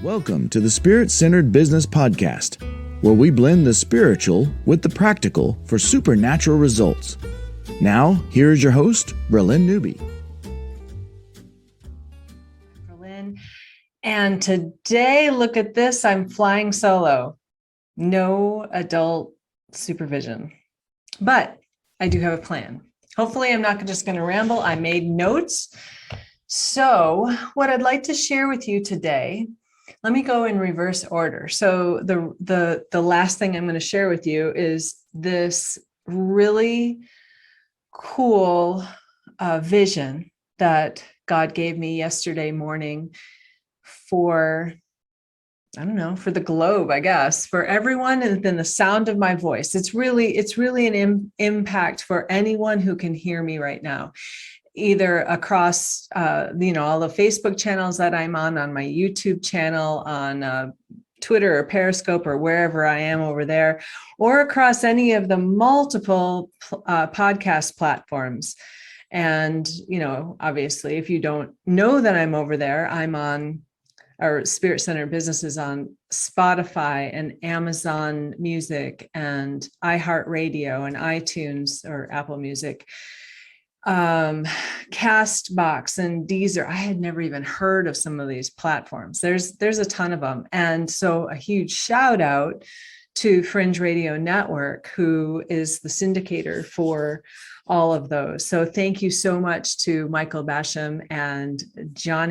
Welcome to the Spirit-Centered Business Podcast, where we blend the spiritual with the practical for supernatural results. Now, here is your host, Bralynn Newby. Bralynn, and today, look at this, I'm flying solo. No adult supervision, but I do have a plan. Hopefully, I'm not just going to ramble. I made notes. So what I'd like to share with you today, let me go in reverse order. So the last thing I'm going to share with you is this really cool vision that God gave me yesterday morning for, I don't know, for the globe, I guess, for everyone within the sound of my voice. It's really an impact for anyone who can hear me right now, either across, all the Facebook channels that I'm on my YouTube channel, on Twitter or Periscope or wherever I am over there, or across any of the multiple podcast platforms. And, obviously, if you don't know that I'm over there, I'm on our Spirit-Centered Businesses on Spotify and Amazon Music and iHeartRadio and iTunes or Apple Music, Castbox and Deezer. I had never even heard of some of these platforms. There's a ton of them. And so a huge shout out to Fringe Radio Network, who is the syndicator for all of those. So thank you so much to Michael Basham and John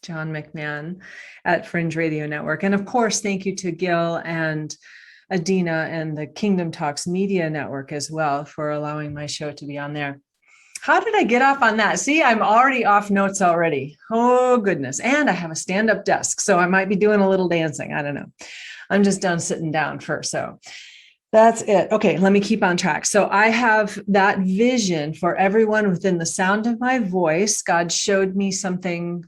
McMahon at Fringe Radio Network. And of course, thank you to Gil and Adina and the Kingdom Talks Media Network as well for allowing my show to be on there. How did I get off on that? See, I'm already off notes already. Oh, goodness. And I have a stand-up desk, so I might be doing a little dancing. I don't know. I'm just done sitting down first. So that's it. Okay, let me keep on track. So I have that vision for everyone within the sound of my voice. God showed me something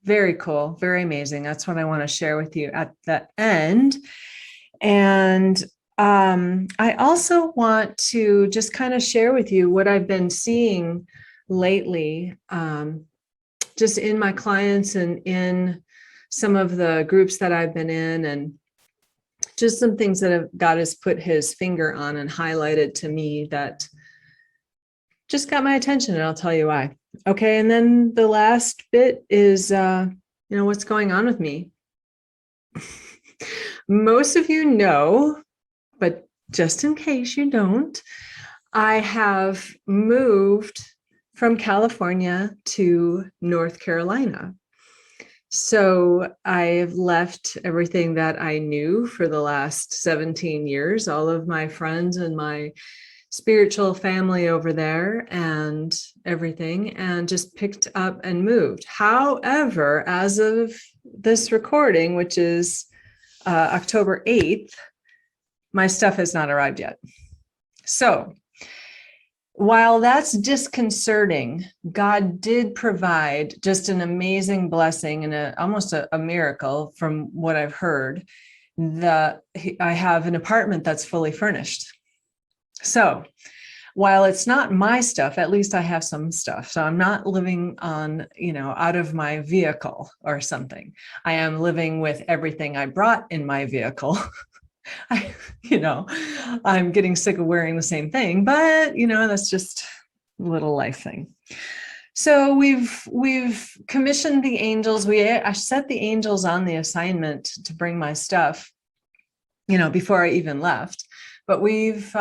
very cool, very amazing. That's what I want to share with you at the end. And I also want to just kind of share with you what I've been seeing lately, just in my clients and in some of the groups that I've been in, and just some things that God has put his finger on and highlighted to me that just got my attention, and I'll tell you why. Okay, and then the last bit is, what's going on with me. Most of you know, but just in case you don't, I have moved from California to North Carolina. So I've left everything that I knew for the last 17 years, all of my friends and my spiritual family over there and everything, and just picked up and moved. However, as of this recording, which is October 8th, my stuff has not arrived yet. So while that's disconcerting, God did provide just an amazing blessing and almost a miracle from what I've heard, that I have an apartment that's fully furnished. So while it's not my stuff, at least I have some stuff. So I'm not living on, out of my vehicle or something. I am living with everything I brought in my vehicle. I'm getting sick of wearing the same thing, but that's just a little life thing. So we've commissioned the angels. I set the angels on the assignment to bring my stuff, before I even left. But we've,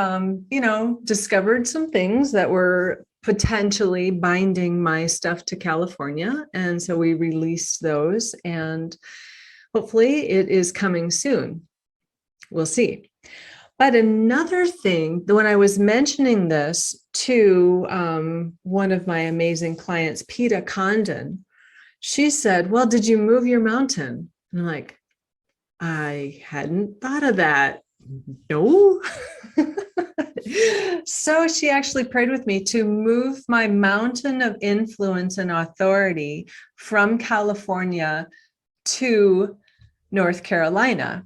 discovered some things that were potentially binding my stuff to California. And so we released those, and hopefully it is coming soon. We'll see. But another thing, when I was mentioning this to one of my amazing clients, Peta Condon, she said, well, did you move your mountain? And I'm like, I hadn't thought of that. No. So she actually prayed with me to move my mountain of influence and authority from California to North Carolina.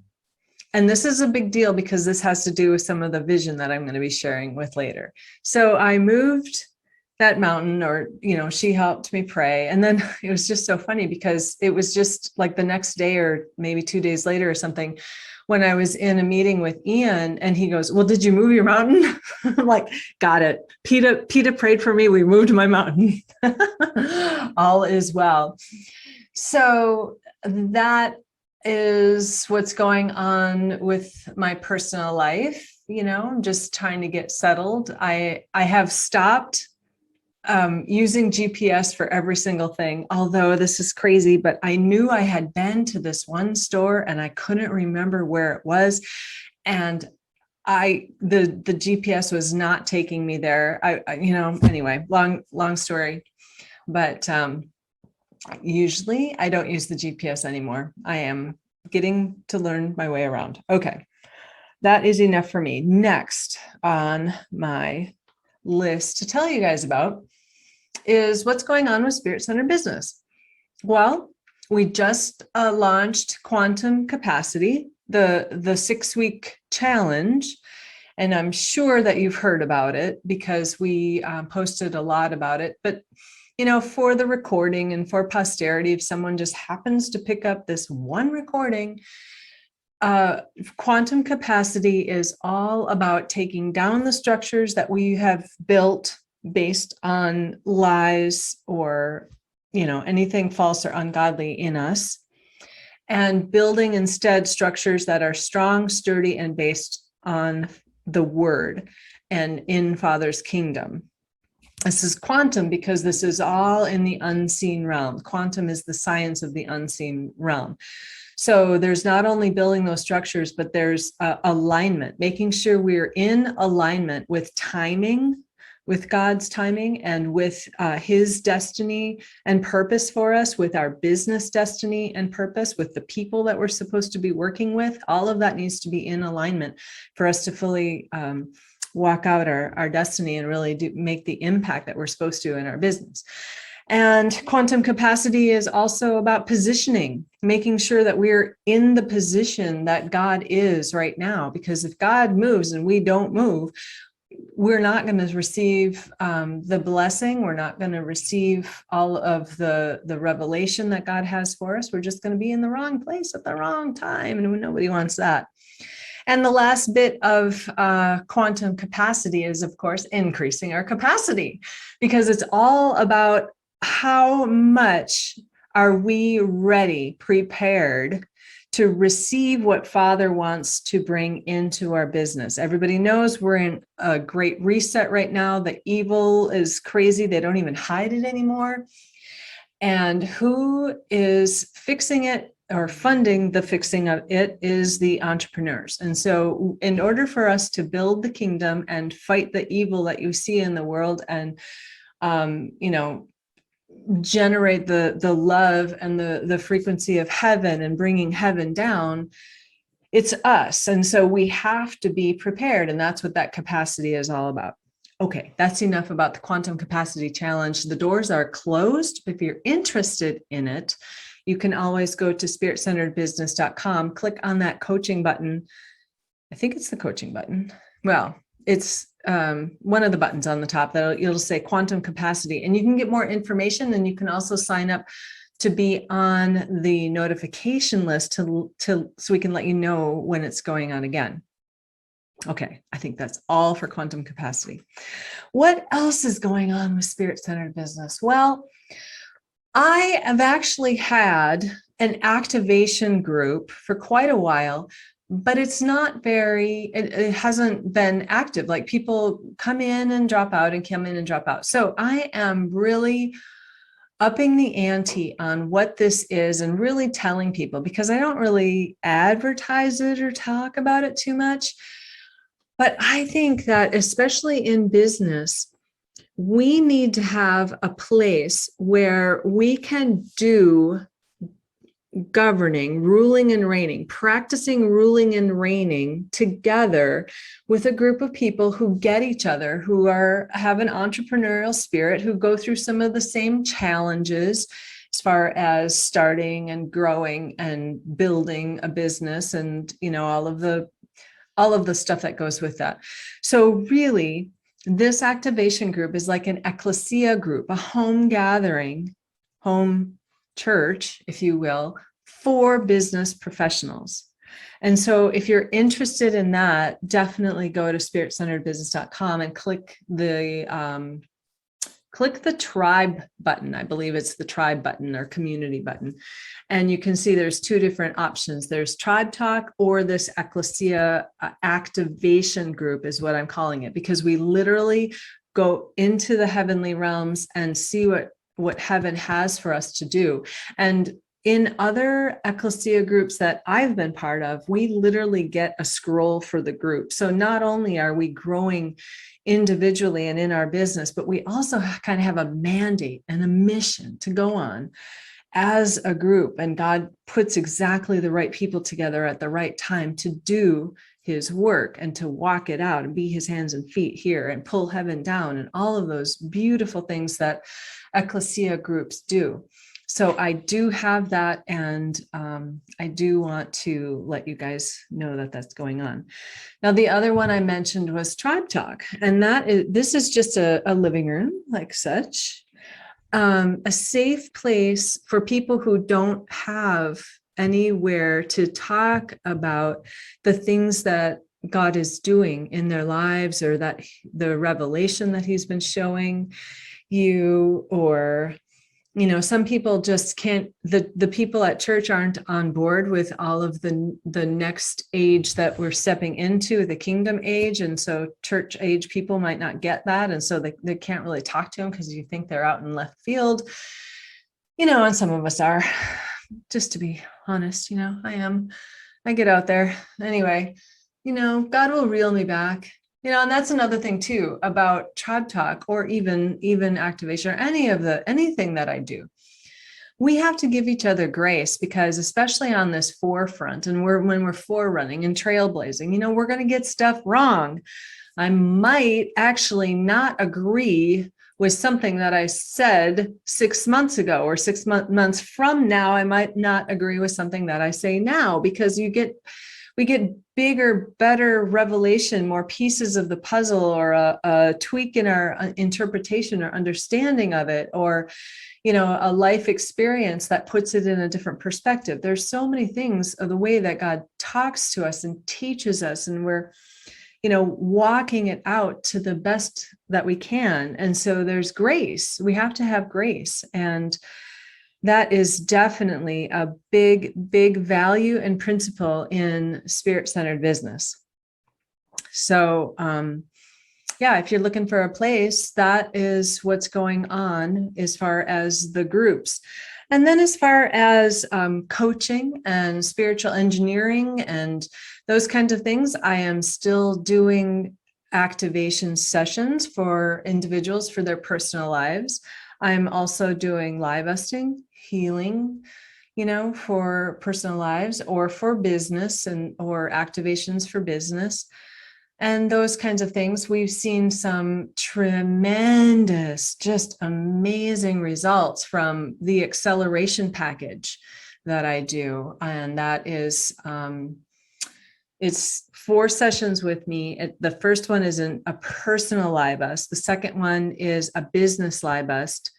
And this is a big deal because this has to do with some of the vision that I'm going to be sharing with later. So I moved that mountain, or, she helped me pray. And then it was just so funny because it was just like the next day or maybe 2 days later or something, when I was in a meeting with Ian, and he goes, well, did you move your mountain? I'm like, got it. PETA prayed for me. We moved my mountain. All is well. So that is what's going on with my personal life. I'm just trying to get settled. I have stopped using GPS for every single thing, although this is crazy, but I knew I had been to this one store and I couldn't remember where it was. And the GPS was not taking me there. Anyway, long story, but usually I don't use the GPS anymore. I am getting to learn my way around. Okay. That is enough for me. Next on my list to tell you guys about is what's going on with Spirit-Centered Business. Well, we just launched Quantum Capacity, the 6-week challenge, and I'm sure that you've heard about it because we posted a lot about it. But for the recording and for posterity, if someone just happens to pick up this one recording, Quantum Capacity is all about taking down the structures that we have built based on lies or, anything false or ungodly in us, and building instead structures that are strong, sturdy, and based on the Word and in Father's kingdom. This is quantum because this is all in the unseen realm. Quantum is the science of the unseen realm. So there's not only building those structures, but there's alignment, making sure we're in alignment with timing, with God's timing, and with his destiny and purpose for us, with our business destiny and purpose, with the people that we're supposed to be working with. All of that needs to be in alignment for us to fully walk out our destiny and really make the impact that we're supposed to in our business. And Quantum Capacity is also about positioning, making sure that we're in the position that God is right now. Because if God moves and we don't move, we're not going to receive the blessing. We're not going to receive all of the revelation that God has for us. We're just going to be in the wrong place at the wrong time. And nobody wants that. And the last bit of Quantum Capacity is, of course, increasing our capacity, because it's all about how much are we ready, prepared to receive what Father wants to bring into our business. Everybody knows we're in a great reset right now. The evil is crazy. They don't even hide it anymore. And who is fixing it or funding the fixing of it is the entrepreneurs. And so in order for us to build the kingdom and fight the evil that you see in the world and, generate the love and the frequency of heaven and bringing heaven down, it's us. And so we have to be prepared. And that's what that capacity is all about. Okay, that's enough about the Quantum Capacity Challenge. The doors are closed. If you're interested in it, you can always go to spiritcenteredbusiness.com, click on that coaching button. I think it's the coaching button. Well, it's one of the buttons on the top that it'll say Quantum Capacity, and you can get more information, and you can also sign up to be on the notification list so we can let you know when it's going on again. Okay, I think that's all for Quantum Capacity. What else is going on with Spirit-Centered Business? Well, I have actually had an activation group for quite a while, but it's not it hasn't been active. Like, people come in and drop out and come in and drop out. So I am really upping the ante on what this is and really telling people, because I don't really advertise it or talk about it too much. But I think that especially in business, we need to have a place where we can do governing, ruling and reigning, practicing ruling and reigning together with a group of people who get each other, who have an entrepreneurial spirit, who go through some of the same challenges as far as starting and growing and building a business, and all of the stuff that goes with that. So really, This activation group is like an ecclesia group, a home gathering, home church, if you will, for business professionals. And so if you're interested in that, definitely go to spiritcenteredbusiness.com and click the tribe button. I believe it's the tribe button or community button. And you can see there's two different options. There's Tribe Talk, or this Ecclesia activation group is what I'm calling it, because we literally go into the heavenly realms and see what heaven has for us to do. And in other ecclesia groups that I've been part of, we literally get a scroll for the group. So not only are we growing individually and in our business, but we also kind of have a mandate and a mission to go on as a group. And God puts exactly the right people together at the right time to do his work and to walk it out and be his hands and feet here and pull heaven down and all of those beautiful things that ecclesia groups do. So I do have that, and I do want to let you guys know that that's going on. Now, the other one I mentioned was Tribe Talk, and this is just a living room like such, a safe place for people who don't have anywhere to talk about the things that God is doing in their lives, or that the revelation that he's been showing you, or some people just can't, the people at church aren't on board with all of the next age that we're stepping into, the kingdom age. And so church age people might not get that. And so they can't really talk to them because you think they're out in left field, and some of us are, just to be honest, I get out there anyway, God will reel me back. And that's another thing too about Tribe Talk, or even activation, or anything that I do. We have to give each other grace, because especially on this forefront, and when we're forerunning and trailblazing, we're going to get stuff wrong. I might actually not agree with something that I said 6 months ago, or 6 months from now. I might not agree with something that I say now, because we get bigger, better revelation, more pieces of the puzzle, or a tweak in our interpretation or understanding of it, or, a life experience that puts it in a different perspective. There's so many things of the way that God talks to us and teaches us, and we're, walking it out to the best that we can. And so there's grace. We have to have grace. And that is definitely a big, big value and principle in spirit-centered business. So, if you're looking for a place, that is what's going on as far as the groups. And then as far as coaching and spiritual engineering and those kinds of things, I am still doing activation sessions for individuals for their personal lives. I'm also doing live vesting, healing, for personal lives, or for business, or activations for business, and those kinds of things. We've seen some tremendous, just amazing results from the acceleration package that I do. And that is, it's 4 sessions with me. The first one is a personal live vest. The second one is a business live vest.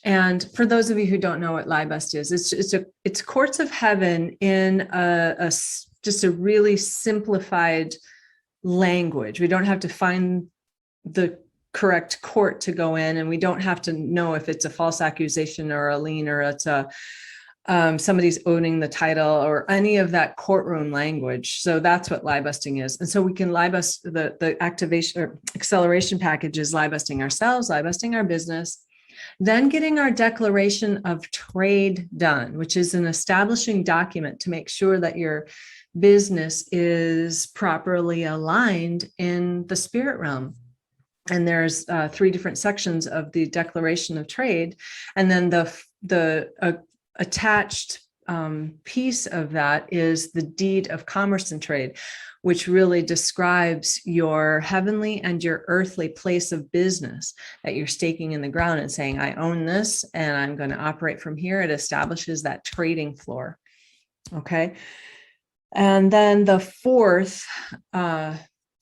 And for those of you who don't know what libust is, it's courts of heaven in just a really simplified language. We don't have to find the correct court to go in, and we don't have to know if it's a false accusation or a lien, or it's somebody's owning the title, or any of that courtroom language. So that's what libusting is. And so we can libust the activation or acceleration package is libusting ourselves, libusting our business. Then getting our declaration of trade done, which is an establishing document to make sure that your business is properly aligned in the spirit realm. And there's 3 different sections of the declaration of trade. And then the attached piece of that is the deed of commerce and trade, which really describes your heavenly and your earthly place of business that you're staking in the ground and saying, I own this and I'm going to operate from here. It establishes that trading floor. Okay. And then the fourth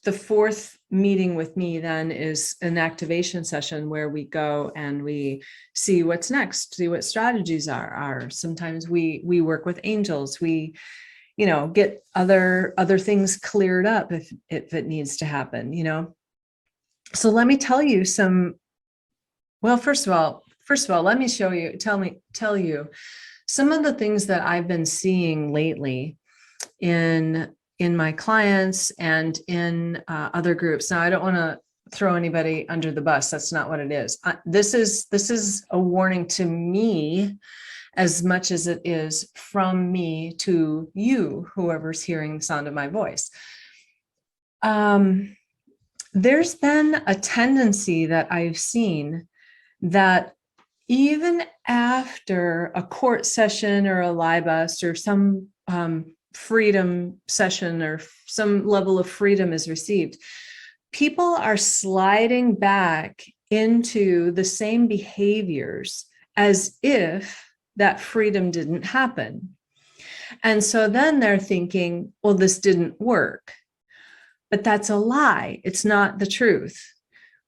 the fourth meeting with me then is an activation session where we go and we see what's next, see what strategies are. Sometimes we work with angels. We, get other things cleared up if it needs to happen, So let me tell you first of all, let me tell you some of the things that I've been seeing lately in my clients and in other groups. Now, I don't want to throw anybody under the bus. That's not what it is. This is a warning to me as much as it is from me to you, whoever's hearing the sound of my voice. There's been a tendency that I've seen that even after a court session or a libus or some freedom session or some level of freedom is received, people are sliding back into the same behaviors as if that freedom didn't happen. And so then they're thinking, well, this didn't work. But that's a lie. It's not the truth.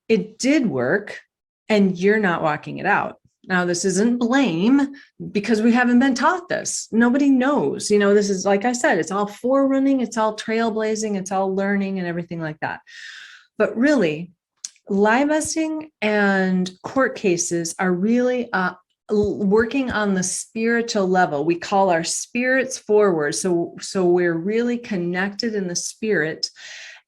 It did work, and you're not walking it out. Now, this isn't blame because we haven't been taught this. Nobody knows. This is, like I said, it's all forerunning, it's all trailblazing, it's all learning and everything like that. But really, libusing and court cases are really working on the spiritual level. We call our spirits forward. So we're really connected in the spirit,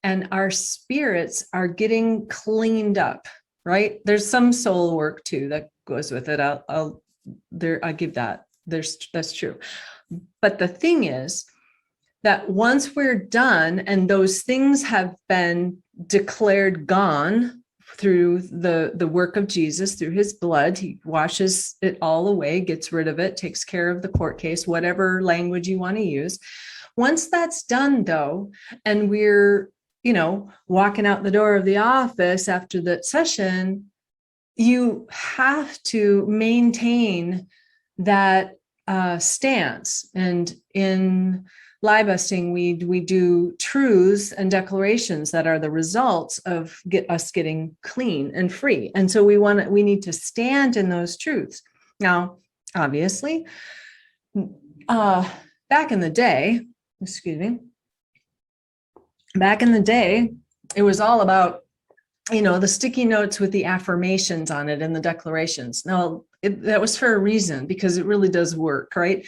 and our spirits are getting cleaned up, right? There's some soul work too that goes with it. I'll give that. That's true. But the thing is that once we're done and those things have been declared gone through the work of Jesus, through his blood, he washes it all away, gets rid of it, takes care of the court case, whatever language you want to use. Once that's done though, and we're, walking out the door of the office after that session, you have to maintain that stance. And in libusing, we do truths and declarations that are the results of us getting clean and free. And so we need to stand in those truths. Now, obviously, back in the day, it was all about, the sticky notes with the affirmations on it and the declarations. Now, that was for a reason, because it really does work, right?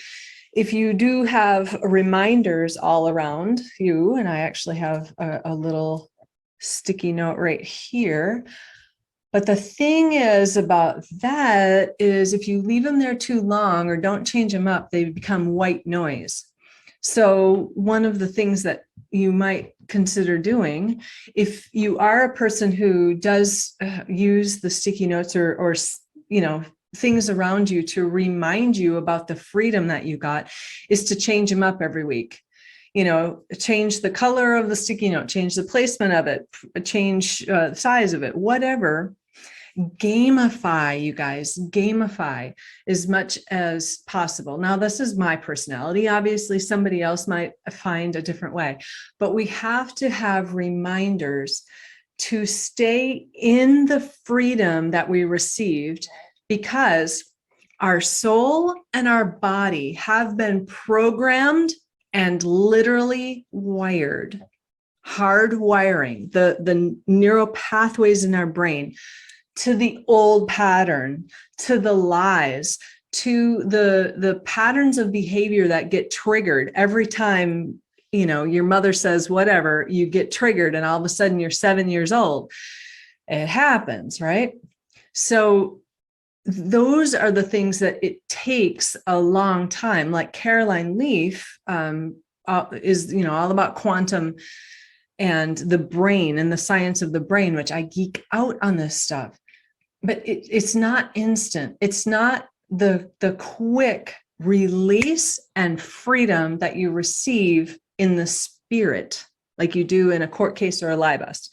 If you do have reminders all around you, and I actually have a little sticky note right here, but the thing is about that is if you leave them there too long or don't change them up, they become white noise. So one of the things that you might consider doing, if you are a person who does use the sticky notes or things around you to remind you about the freedom that you got, is to change them up every week. Change the color of the sticky note, change the placement of it, change the size of it, whatever. Gamify, you guys, gamify as much as possible. Now, this is my personality. Obviously, somebody else might find a different way, but we have to have reminders to stay in the freedom that we received, because our soul and our body have been programmed and literally wired, hardwiring the neural pathways in our brain to the old pattern, to the lies, to the patterns of behavior that get triggered every time, your mother says whatever, you get triggered and all of a sudden you're 7 years old. It happens, right? So those are the things that it takes a long time. Like Caroline Leaf is, all about quantum and the brain and the science of the brain, which I geek out on this stuff. But it's not instant. It's not the quick release and freedom that you receive in the spirit, like you do in a court case or a libus.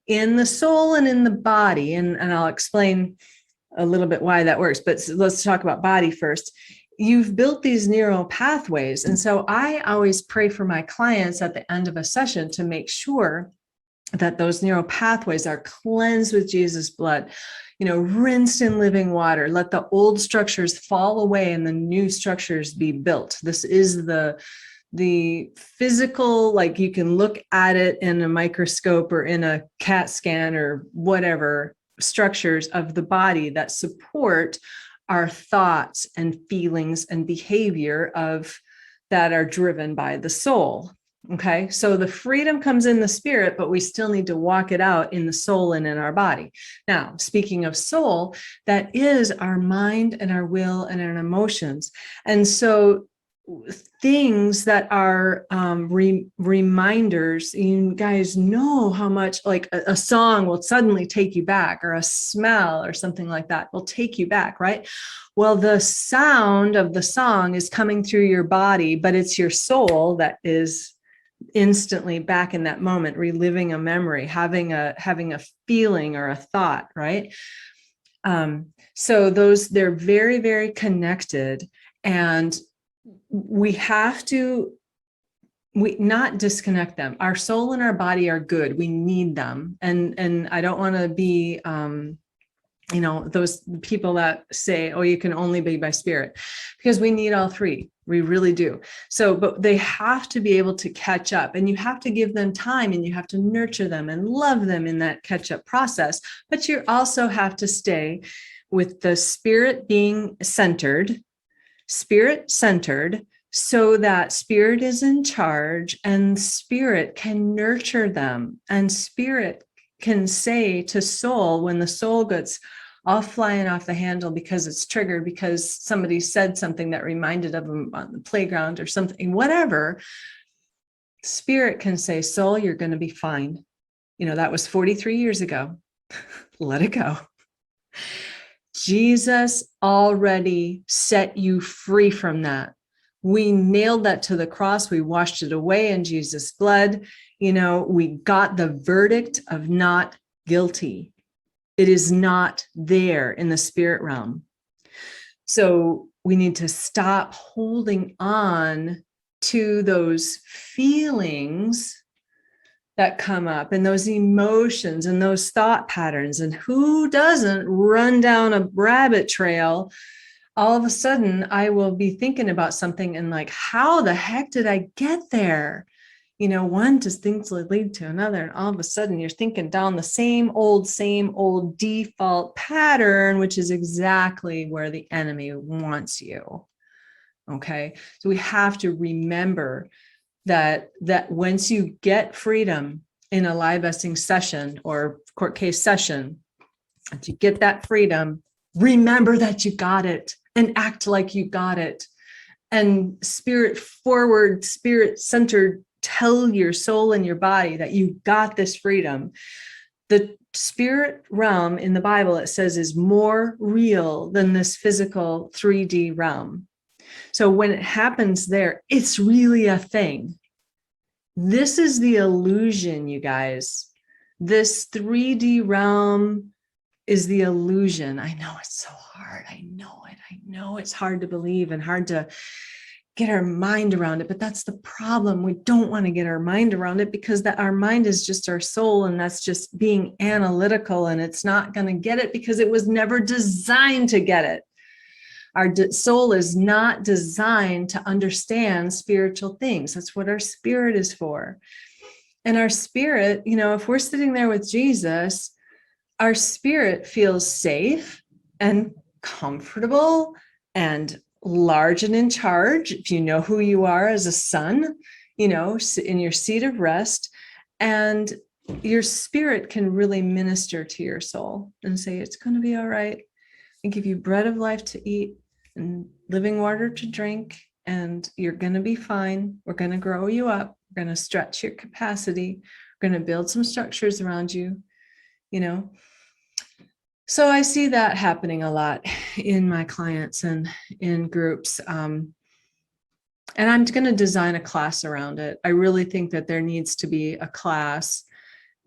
In the soul and in the body, and I'll explain a little bit why that works, but let's talk about body first. You've built these neural pathways. And so I always pray for my clients at the end of a session to make sure that those neural pathways are cleansed with Jesus' blood, rinsed in living water. Let the old structures fall away and the new structures be built. This is the physical, like you can look at it in a microscope or in a CAT scan or whatever, structures of the body that support our thoughts and feelings and behavior that are driven by the soul. Okay, so the freedom comes in the spirit, but we still need to walk it out in the soul and in our body. Now, speaking of soul, that is our mind and our will and our emotions. And so things that are reminders, you guys know how much like a song will suddenly take you back, or a smell or something like that will take you back, right? Well, the sound of the song is coming through your body, but it's your soul that is instantly back in that moment, reliving a memory, having a feeling or a thought, right? So they're very, very connected, and we have to not disconnect them. Our soul and our body are good. We need them. And I don't want to be, those people that say, oh, you can only be by spirit, because we need all three. We really do. So, but they have to be able to catch up, and you have to give them time, and you have to nurture them and love them in that catch up process. But you also have to stay with the spirit being centered, so that spirit is in charge, and spirit can nurture them, and spirit can say to soul, when the soul gets all flying off the handle because it's triggered, because somebody said something that reminded of them on the playground or something, whatever, spirit can say, soul, you're going to be fine. That was 43 years ago. Let it go. Jesus already set you free from that. We nailed that to the cross. We washed it away in Jesus' blood. We got the verdict of not guilty. It is not there in the spirit realm. So we need to stop holding on to those feelings that come up, and those emotions and those thought patterns. And who doesn't run down a rabbit trail? All of a sudden, I will be thinking about something and like, how the heck did I get there? One just things lead to another. And all of a sudden you're thinking down the same old default pattern, which is exactly where the enemy wants you. Okay. So we have to remember that once you get freedom in a live vesting session or court case session, if you get that freedom, remember that you got it and act like you got it. And spirit forward, spirit centered, tell your soul and your body that you got this freedom. The spirit realm in the Bible, it says, is more real than this physical 3D realm. So when it happens there, it's really a thing. This is the illusion, you guys. This 3D realm is the illusion. I know it's so hard. I know it. I know it's hard to believe and hard to get our mind around it, but that's the problem. We don't want to get our mind around it, because our mind is just our soul, and that's just being analytical, and it's not going to get it because it was never designed to get it. Our soul is not designed to understand spiritual things. That's what our spirit is for. And our spirit, if we're sitting there with Jesus, our spirit feels safe and comfortable and large and in charge. If you know who you are as a son, in your seat of rest, and your spirit can really minister to your soul and say, it's going to be all right. And give you bread of life to eat and living water to drink, and you're going to be fine. We're going to grow you up. We're going to stretch your capacity. We're going to build some structures around you, So I see that happening a lot in my clients and in groups. And I'm going to design a class around it. I really think that there needs to be a class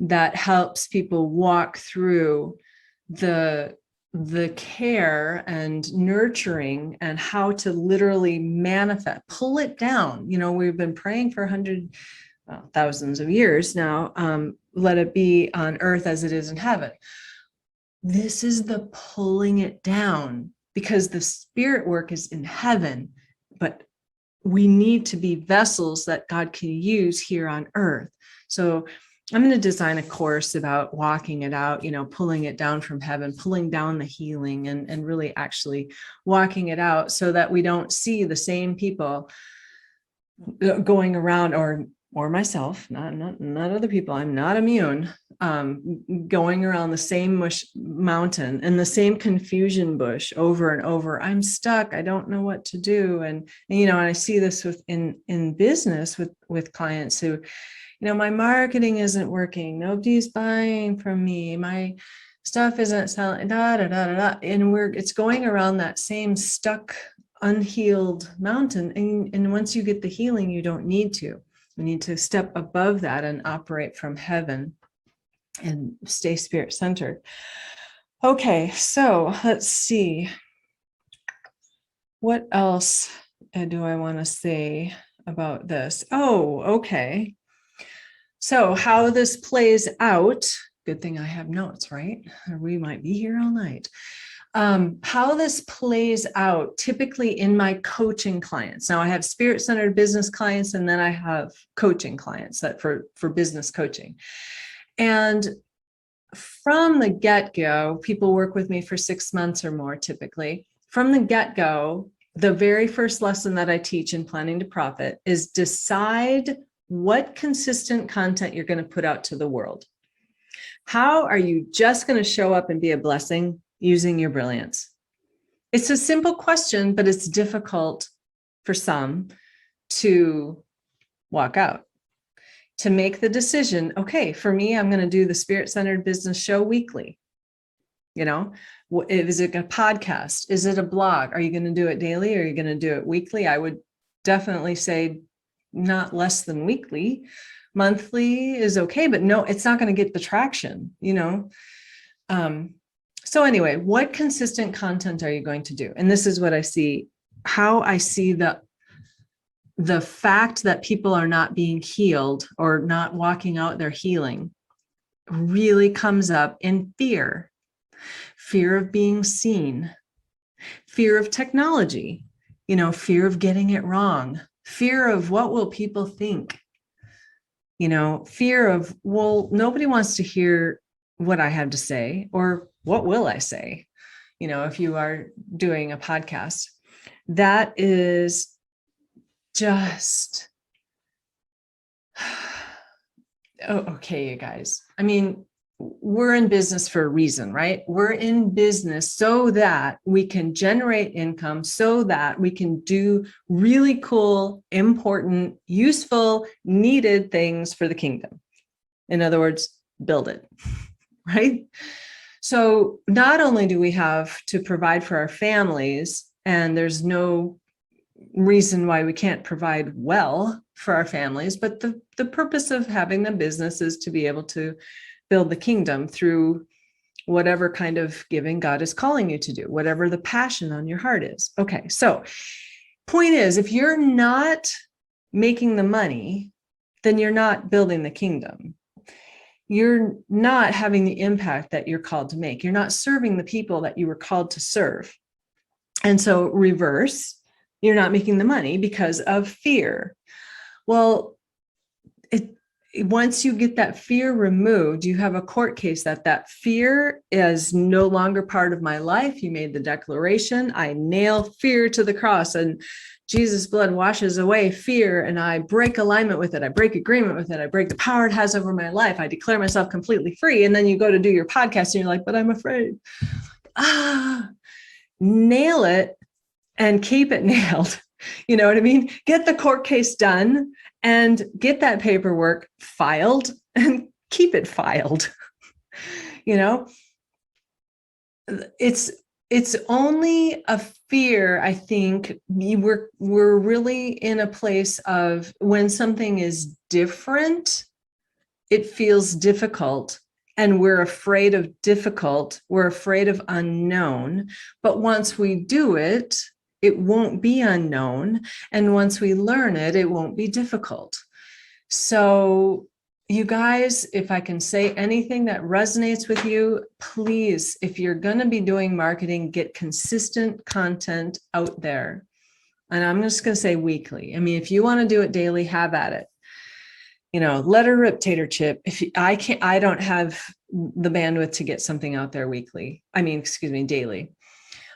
that helps people walk through the care and nurturing and how to literally manifest, pull it down. We've been praying for thousands of years now, let it be on earth as it is in heaven. This is the pulling it down, because the spirit work is in heaven, but we need to be vessels that God can use here on earth. So I'm going to design a course about walking it out, pulling it down from heaven, pulling down the healing, and really actually walking it out, so that we don't see the same people going around, or myself, not other people. I'm not immune, going around the same mountain and the same confusion bush over and over. I'm stuck. I don't know what to do. And I see this in business with clients who, my marketing isn't working. Nobody's buying from me. My stuff isn't selling, da, da, da, da, da. And it's going around that same stuck, unhealed mountain. And once you get the healing, you don't need to. We need to step above that and operate from heaven and stay spirit centered. Okay, so let's see. What else do I want to say about this? Oh, okay. So how this plays out, good thing I have notes, right? Or we might be here all night. How this plays out typically in my coaching clients. Now I have spirit-centered business clients, and then I have coaching clients that for business coaching. And from the get-go, people work with me for 6 months or more typically. From the get-go, the very first lesson that I teach in Planning to Profit is decide what consistent content you're going to put out to the world. How are you just going to show up and be a blessing using your brilliance? It's a simple question, but it's difficult for some to walk out, to make the decision. Okay, for me, I'm going to do the Spirit-Centered Business Show weekly. Is it a podcast? Is it a blog? Are you going to do it daily? Or are you going to do it weekly? I would definitely say not less than weekly. Monthly is okay, but no, it's not going to get the traction, So anyway, what consistent content are you going to do? And this is what I see, how I see the fact that people are not being healed or not walking out their healing really comes up in fear. Fear of being seen, fear of technology, fear of getting it wrong, fear of what will people think, fear of, well, nobody wants to hear what I have to say, or what will I say? If you are doing a podcast, that is just, oh, okay, you guys. I mean, we're in business for a reason, right? We're in business so that we can generate income, so that we can do really cool, important, useful, needed things for the kingdom. In other words, build it, right? So not only do we have to provide for our families, and there's no reason why we can't provide well for our families, but the purpose of having the business is to be able to build the kingdom through whatever kind of giving God is calling you to do, whatever the passion on your heart is. Okay, so point is, if you're not making the money, then you're not building the kingdom. You're not having the impact that you're called to make. You're not serving the people that you were called to serve. And so reverse, you're not making the money because of fear. Well, once you get that fear removed, you have a court case that fear is no longer part of my life. You made the declaration, I nail fear to the cross, and Jesus' blood washes away fear, and I break alignment with it. I break agreement with it. I break the power it has over my life. I declare myself completely free. And then you go to do your podcast and you're like, but I'm afraid. Nail it and keep it nailed. You know what I mean? Get the court case done and get that paperwork filed and keep it filed. It's only a fear. I think we're really in a place of when something is different, it feels difficult. And we're afraid of difficult. We're afraid of unknown. But once we do it, it won't be unknown. And once we learn it, it won't be difficult. So you guys, if I can say anything that resonates with you, please, if you're going to be doing marketing, get consistent content out there. And I'm just going to say weekly. I mean, if you want to do it daily, have at it. Let her rip, tater chip. I don't have the bandwidth to get something out there weekly. Daily.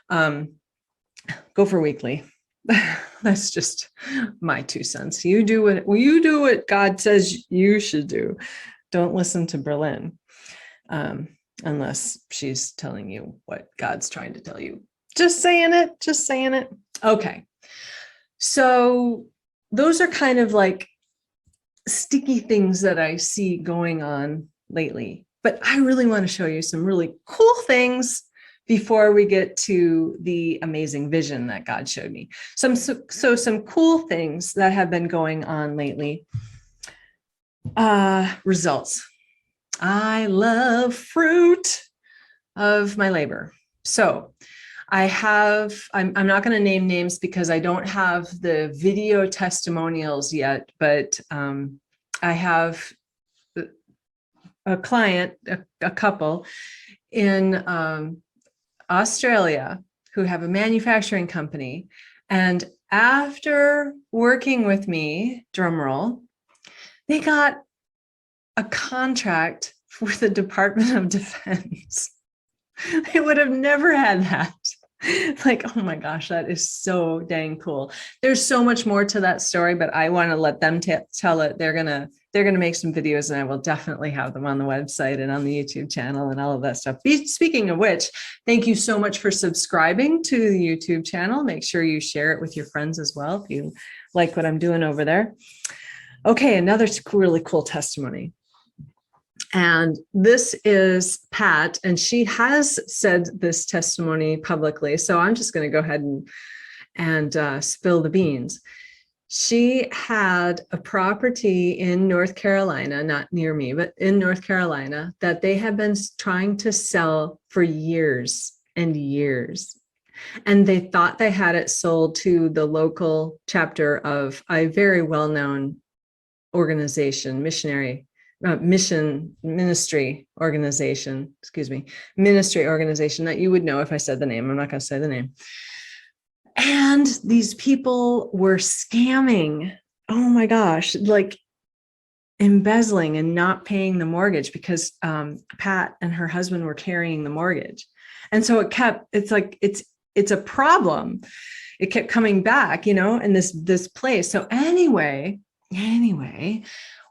Go for weekly. That's just my 2 cents. You do what God says you should do. Don't listen to Bralynn, unless she's telling you what God's trying to tell you. Just saying it. Okay. So those are kind of like sticky things that I see going on lately, but I really want to show you some really cool things before we get to the amazing vision that God showed me. Some cool things that have been going on lately. Results. I love fruit of my labor. So I'm not going to name names because I don't have the video testimonials yet, but I have a client, a couple in Australia who have a manufacturing company. And after working with me, drumroll, they got a contract for the Department of Defense. They would have never had that. Like, oh my gosh, that is so dang cool. There's so much more to that story, but I want to let them tell it. They're gonna make some videos, and I will definitely have them on the website and on the YouTube channel and all of that stuff. Speaking of which, thank you so much for subscribing to the YouTube channel. Make sure you share it with your friends as well if you like what I'm doing over there. Okay, another really cool testimony. And this is Pat, and she has said this testimony publicly. So I'm just going to go ahead and spill the beans. She had a property in North Carolina, not near me, but in North Carolina, that they have been trying to sell for years and years. And they thought they had it sold to the local chapter of a very well-known organization, ministry organization that you would know if I said the name. I'm not going to say the name. And these people were scamming. Oh my gosh, like embezzling and not paying the mortgage because Pat and her husband were carrying the mortgage. And so it's a problem. It kept coming back, in this place. So anyway,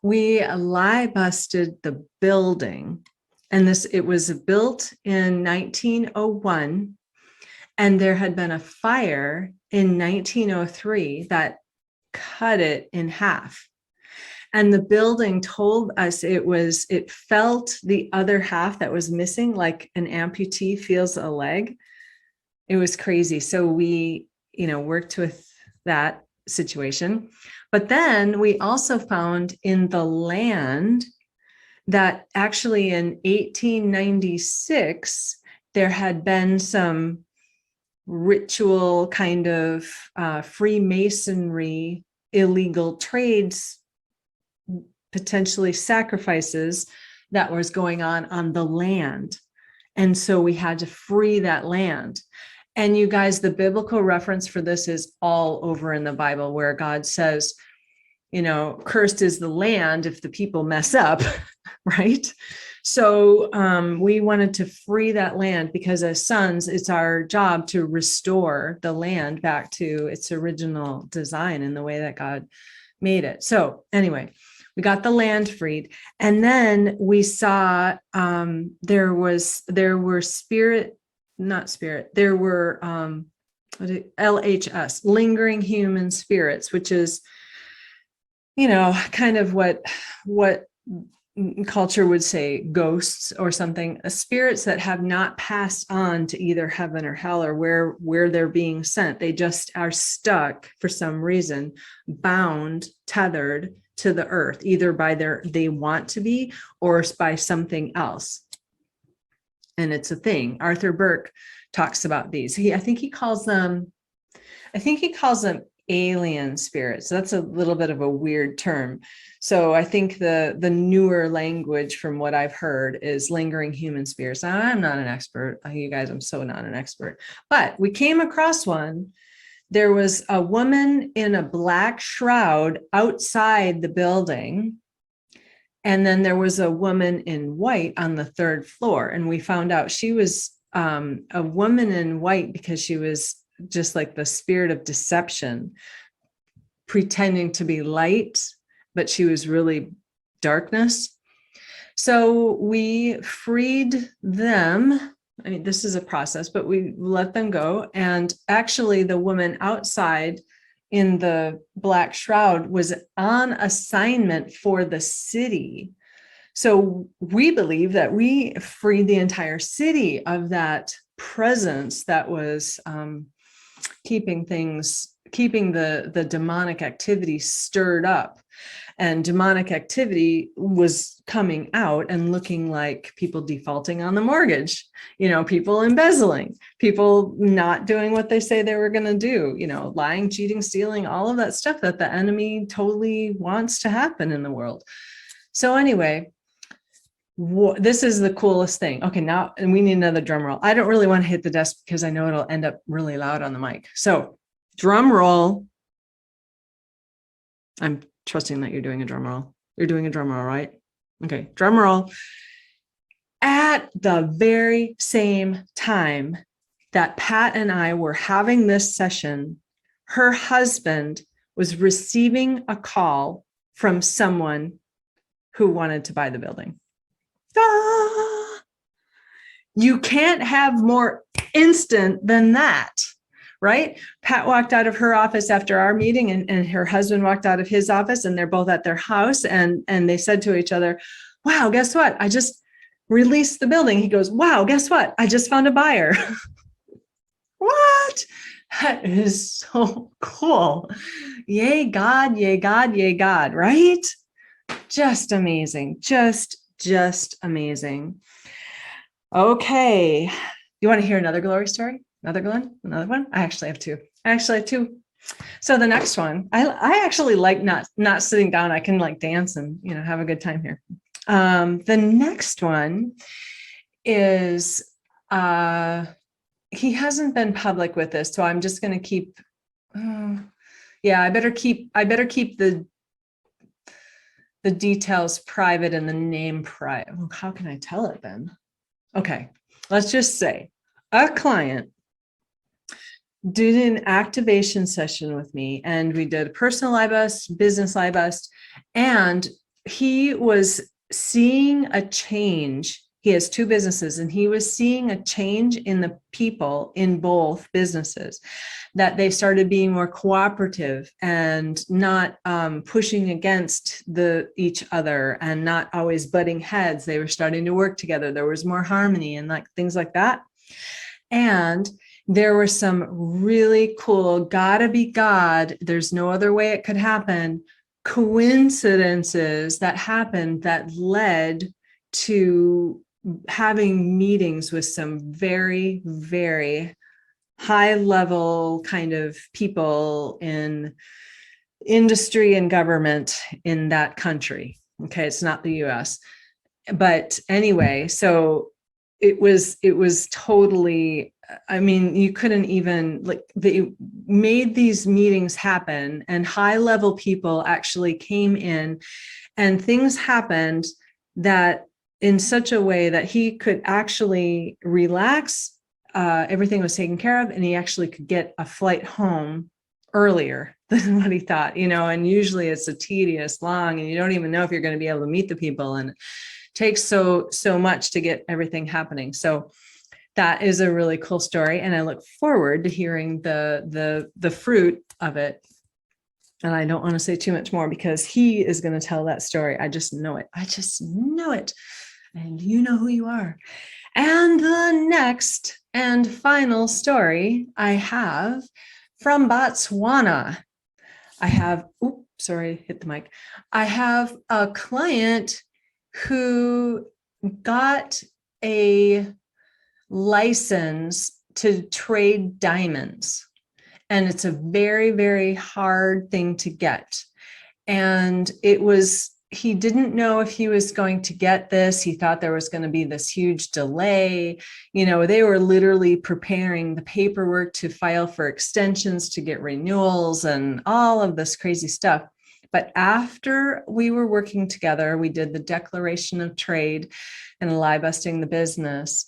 we lie busted the building, and it was built in 1901, and there had been a fire in 1903 that cut it in half. And the building told us it felt the other half that was missing, like an amputee feels a leg. It was crazy. So we, worked with that situation. But then we also found in the land that actually in 1896, there had been some ritual kind of Freemasonry, illegal trades, potentially sacrifices that was going on the land. And so we had to free that land. And you guys, the biblical reference for this is all over in the Bible, where God says, cursed is the land if the people mess up, right? So we wanted to free that land because as sons, it's our job to restore the land back to its original design in the way that God made it. So anyway, we got the land freed. And then we saw there were LHS, lingering human spirits, which is, kind of what culture would say ghosts or something, spirits that have not passed on to either heaven or hell or where they're being sent. They just are stuck for some reason, bound, tethered to the earth, either by they want to be or by something else. And it's a thing. Arthur Burke talks about these. I think he calls them alien spirits. That's a little bit of a weird term. So I think the newer language from what I've heard is lingering human spirits. Now, I'm not an expert. You guys, I'm so not an expert. But we came across one. There was a woman in a black shroud outside the building. And then there was a woman in white on the third floor. And we found out she was a woman in white because she was just like the spirit of deception, pretending to be light, but she was really darkness. So we freed them. I mean, this is a process, but we let them go. And actually, the woman outside in the black shroud was on assignment for the city. So we believe that we freed the entire city of that presence that was keeping the demonic activity stirred up. And demonic activity was coming out and looking like people defaulting on the mortgage, people embezzling, people not doing what they say they were going to do, lying, cheating, stealing, all of that stuff that the enemy totally wants to happen in the world. So anyway, this is the coolest thing. Okay, now, and we need another drum roll. I don't really want to hit the desk because I know it'll end up really loud on the mic. So drum roll. I'm trusting that you're doing a drum roll. You're doing a drum roll, right? Okay, drum roll. At the very same time that Pat and I were having this session, her husband was receiving a call from someone who wanted to buy the building. Ah! You can't have more instant than that. Right? Pat walked out of her office after our meeting and her husband walked out of his office, and they're both at their house. And they said to each other, wow, guess what? I just released the building. He goes, wow, guess what? I just found a buyer. What? That is so cool. Yay, God, yay, God, yay, God, right? Just amazing. Just amazing. Okay. You want to hear another glory story? Another one? I actually have two. So the next one, I actually like not sitting down. I can like dance and, have a good time here. The next one is, he hasn't been public with this, so I'm just going to keep, I better keep the details private and the name private. Well, how can I tell it then? Okay, let's just say a client did an activation session with me, and we did personal libust, business libust, and he was seeing a change. He has two businesses, and he was seeing a change in the people in both businesses, that they started being more cooperative and not pushing against each other and not always butting heads. They were starting to work together. There was more harmony and like things like that. And there were some really cool, gotta be God, there's no other way it could happen, coincidences that happened that led to having meetings with some very, very high level kind of people in industry and government in that country. Okay, it's not the US. But anyway, so it was totally, I mean, you couldn't even, like, they made these meetings happen, and high level people actually came in, and things happened that in such a way that he could actually relax. Everything was taken care of, and he actually could get a flight home earlier than what he thought, and usually it's a tedious, long, and you don't even know if you're going to be able to meet the people, and it takes so much to get everything happening. So that is a really cool story, and I look forward to hearing the fruit of it. And I don't want to say too much more because he is going to tell that story. I just know it. And you know who you are. And the next and final story I have from Botswana. I have a client who got a license to trade diamonds. And it's a very, very hard thing to get. And he didn't know if he was going to get this. He thought there was going to be this huge delay. They were literally preparing the paperwork to file for extensions, to get renewals and all of this crazy stuff. But after we were working together, we did the declaration of trade and lie busting the business.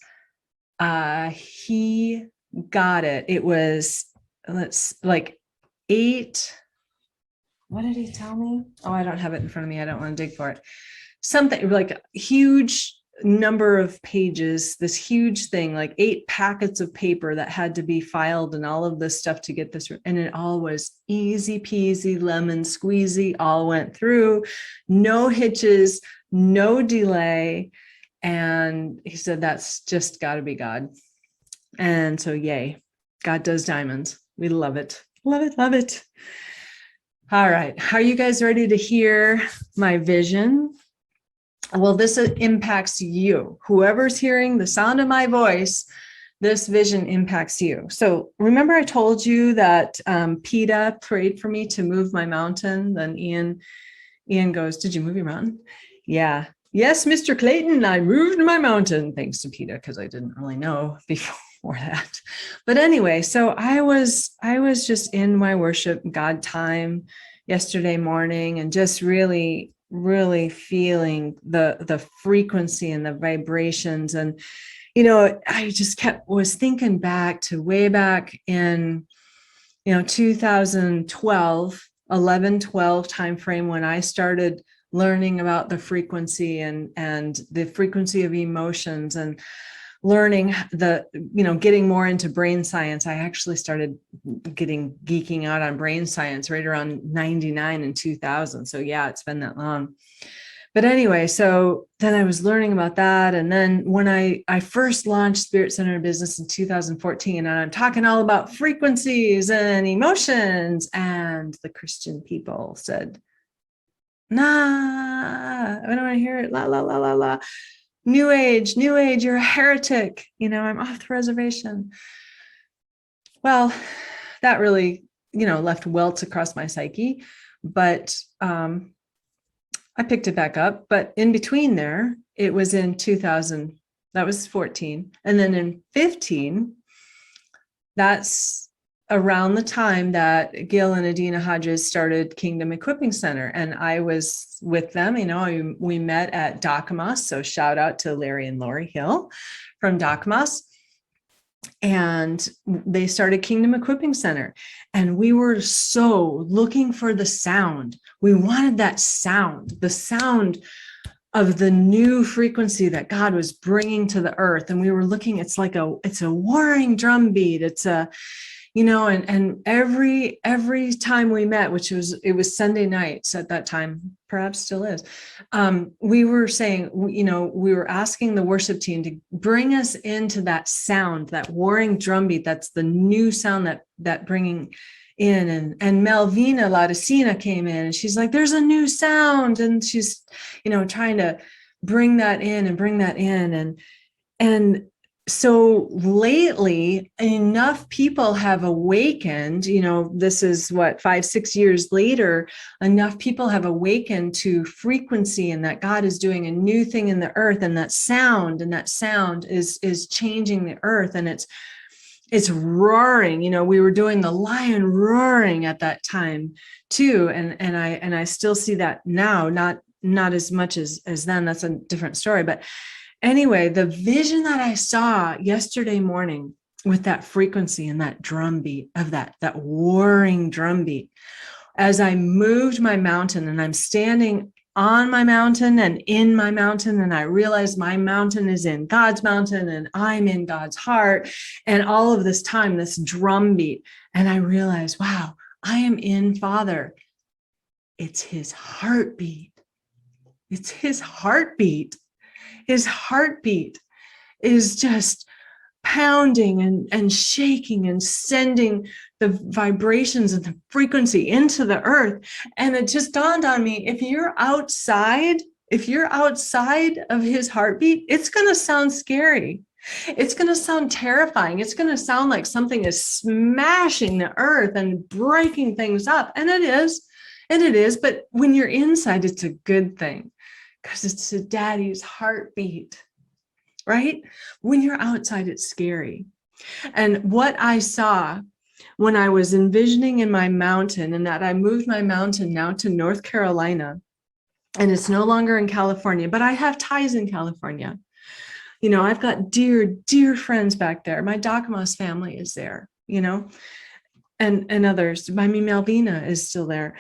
He got it. It was, like 8. What did he tell me? Oh, I don't have it in front of me. I don't want to dig for it. Something like a huge number of pages, this huge thing, like 8 packets of paper that had to be filed and all of this stuff to get this. And it all was easy peasy, lemon squeezy, all went through, no hitches, no delay. And he said, that's just got to be God. And so, yay, God does diamonds. We love it. Love it. Love it. All right. Are you guys ready to hear my vision? Well, this impacts you. Whoever's hearing the sound of my voice, this vision impacts you. So remember I told you that PETA prayed for me to move my mountain. Then Ian goes, did you move your mountain? Yeah. Yes, Mr. Clayton, I moved my mountain, thanks to PETA, because I didn't really know before that. But anyway, so I was just in my worship God time yesterday morning and just really feeling the frequency and the vibrations. And, I just was thinking back to way back in, 2012, 11, 12 timeframe when I started learning about the frequency and the frequency of emotions and learning getting more into brain science. I actually started geeking out on brain science right around 99 and 2000. So yeah, it's been that long. But anyway, so then I was learning about that. And then when I first launched Spirit Centered Business in 2014, and I'm talking all about frequencies and emotions, and the Christian people said, nah, I don't want to hear it. La, la, la, la, la. New age, you're a heretic. I'm off the reservation. Well, that really, left welts across my psyche, but I picked it back up. But in between there, it was in 2000, that was 14. And then in 15, that's around the time that Gil and Adina Hodges started Kingdom Equipping Center. And I was with them, we met at Dakamos. So shout out to Larry and Lori Hill from Dakamos. And they started Kingdom Equipping Center. And we were so looking for the sound. We wanted that sound, the sound of the new frequency that God was bringing to the earth. And we were looking, it's a warring drum beat. It's a, and every time we met, it was Sunday nights at that time, perhaps still is. We were saying, we were asking the worship team to bring us into that sound, that warring drumbeat. That's the new sound that bringing in. And Melvina Laudicina came in and she's like, there's a new sound. And she's, trying to bring that in. And so lately, enough people have awakened, this is 5-6 years later, enough people have awakened to frequency and that God is doing a new thing in the earth, and that sound is changing the earth, and it's roaring. We were doing the lion roaring at that time too. And I still see that now, not as much as then. That's a different story. But anyway, the vision that I saw yesterday morning with that frequency and that drumbeat of that warring drumbeat, as I moved my mountain and I'm standing on my mountain and in my mountain, and I realized my mountain is in God's mountain and I'm in God's heart, and all of this time, this drumbeat, and I realized, wow, I am in Father. It's his heartbeat. It's his heartbeat. His heartbeat is just pounding and shaking and sending the vibrations and the frequency into the earth. And it just dawned on me, if you're outside of his heartbeat, it's going to sound scary. It's going to sound terrifying. It's going to sound like something is smashing the earth and breaking things up. And it is. And it is. But when you're inside, it's a good thing because it's a daddy's heartbeat, right? When you're outside, it's scary. And what I saw when I was envisioning in my mountain, and that I moved my mountain now to North Carolina, and it's no longer in California, but I have ties in California. You know, I've got dear, dear friends back there. My Dakamos family is there, you know, and others. My Malvina is still there.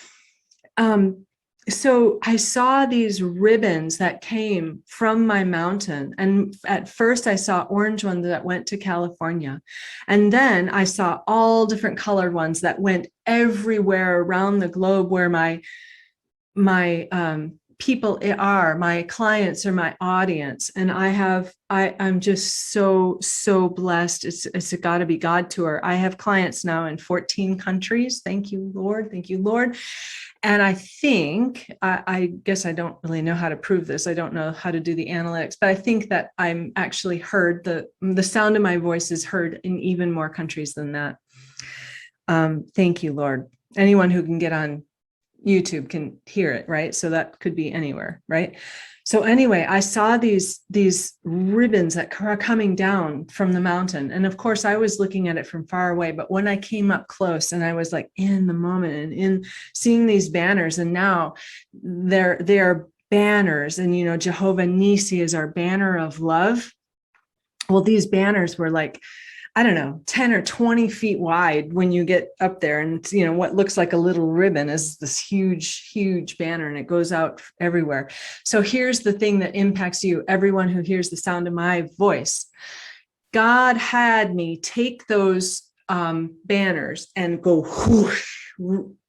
So I saw these ribbons that came from my mountain. And at first I saw orange ones that went to California. And then I saw all different colored ones that went everywhere around the globe where my people are, my clients are my audience. And I'm just so blessed. It's a gotta be God tour. I have clients now in 14 countries. Thank you, Lord. Thank you, Lord. And I think, I guess I don't really know how to prove this. I don't know how to do the analytics, but I think that I'm actually heard, the sound of my voice is heard in even more countries than that. Thank you, Lord. Anyone who can get on YouTube can hear it, right? So that could be anywhere, right? So anyway, I saw these ribbons that are coming down from the mountain. And of course, I was looking at it from far away, but when I came up close and I was like in the moment and in seeing these banners, and now they're banners, and you know, Jehovah Nissi is our banner of love. Well, these banners were like, I don't know, 10 or 20 feet wide when you get up there. And it's, you know, what looks like a little ribbon is this huge, huge banner, and it goes out everywhere. So here's the thing that impacts you, everyone who hears the sound of my voice. God had me take those banners and go whoosh,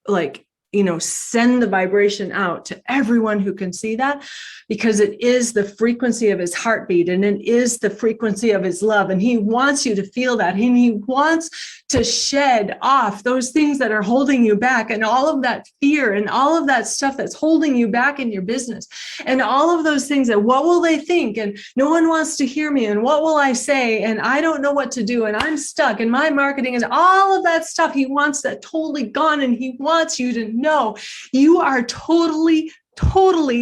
like, you know, send the vibration out to everyone who can see that, because it is the frequency of his heartbeat, and it is the frequency of his love. And he wants you to feel that. And he wants to shed off those things that are holding you back, and all of that fear and all of that stuff that's holding you back in your business, and all of those things that what will they think? And no one wants to hear me. And what will I say? And I don't know what to do. And I'm stuck. And my marketing is all of that stuff. He wants that totally gone. And he wants you to know you are totally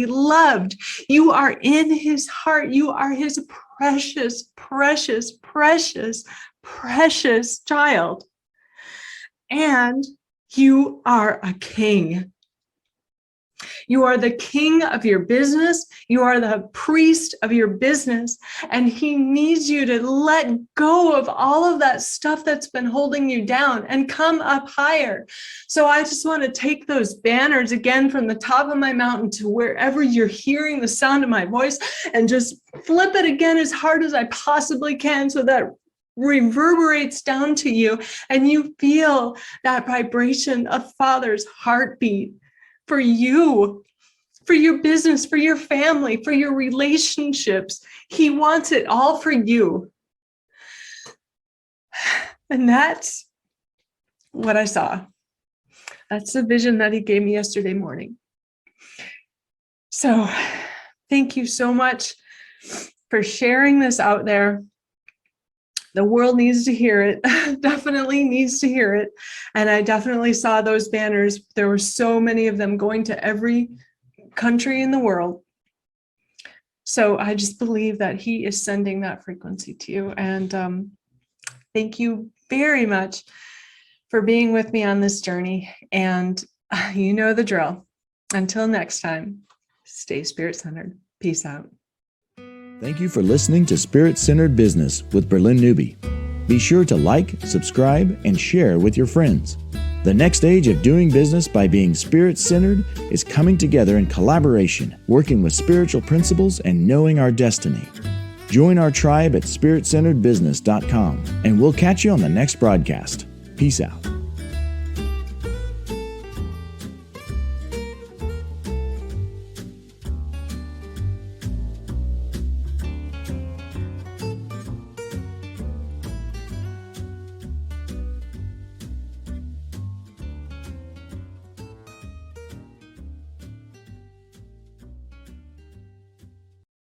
loved. You are in his heart. You are his precious, precious, precious, precious child. And you are a king. You are the king of your business. You are the priest of your business. And he needs you to let go of all of that stuff that's been holding you down and come up higher. So I just want to take those banners again from the top of my mountain to wherever you're hearing the sound of my voice, and just flip it again as hard as I possibly can, so that reverberates down to you and you feel that vibration of Father's heartbeat for you, for your business, for your family, for your relationships. He wants it all for you. And that's what I saw. That's the vision that he gave me yesterday morning. So thank you so much for sharing this out there. The world needs to hear it, definitely needs to hear it. And I definitely saw those banners. There were so many of them going to every country in the world. So I just believe that he is sending that frequency to you. And thank you very much for being with me on this journey. And you know the drill. Until next time, stay spirit-centered. Peace out. Thank you for listening to Spirit Centered Business with Bralynn Newby. Be sure to like, subscribe, and share with your friends. The next stage of doing business by being spirit-centered is coming together in collaboration, working with spiritual principles, and knowing our destiny. Join our tribe at spiritcenteredbusiness.com, and we'll catch you on the next broadcast. Peace out.